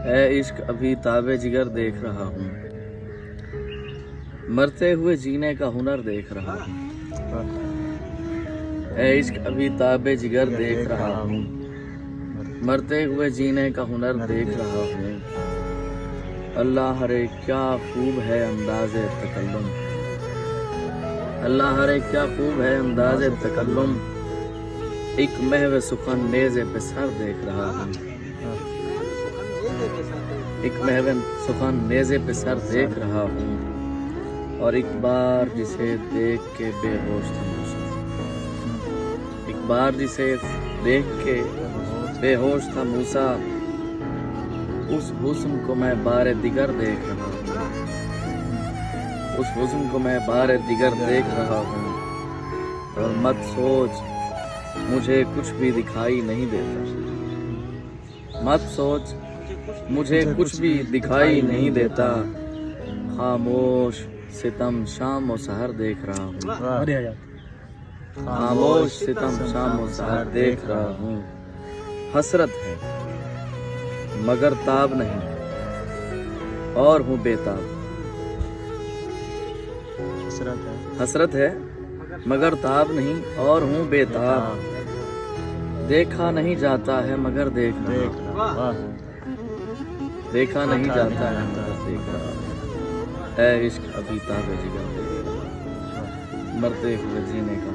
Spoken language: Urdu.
اے عشق ابھی تاب جگر دیکھ رہا ہوں، مرتے ہوئے جینے کا ہنر دیکھ رہا ہوں۔ اے عشق ابھی تاب جگر دیکھ رہا ہوں، مرتے ہوئے جینے کا ہنر دیکھ رہا ہوں۔ اللہ رے کیا خوب ہے انداز تکلم، اللہ رے کیا خوب ہے انداز تکلم، ایک محو سخن نیزے پہ سر دیکھ رہا ہوں، ایک محو سخن نیزے پہ سر دیکھ رہا ہوں، اور ایک بار جسے دیکھ کے بے ہوش تھا موسیٰ، ایک بار جسے دیکھ کے بے ہوش تھا موسیٰ، اس حسن کو میں بار دیگر دیکھ رہا ہوں، اس حسن کو میں بار دیگر دیکھ رہا ہوں، اور مت سوچ مجھے کچھ بھی دکھائی نہیں دیتا، مت سوچ مجھے کچھ بھی دکھائی نہیں دیتا، خاموش ستم شام و سحر دیکھ رہا ہوں، خاموش ستم شام و سحر دیکھ رہا ہوں۔ حسرت ہے مگر تاب نہیں اور ہوں بے تاب، حسرت ہے مگر تاب نہیں اور ہوں بے تاب، دیکھا نہیں جاتا ہے مگر دیکھ رہا ہوں، دیکھا نہیں جاتا ہے مگر دیکھ رہا ہوں۔ اے عشق ابھی تاب جگر دیکھ رہا ہوں، مرتے ہوئے جینے کا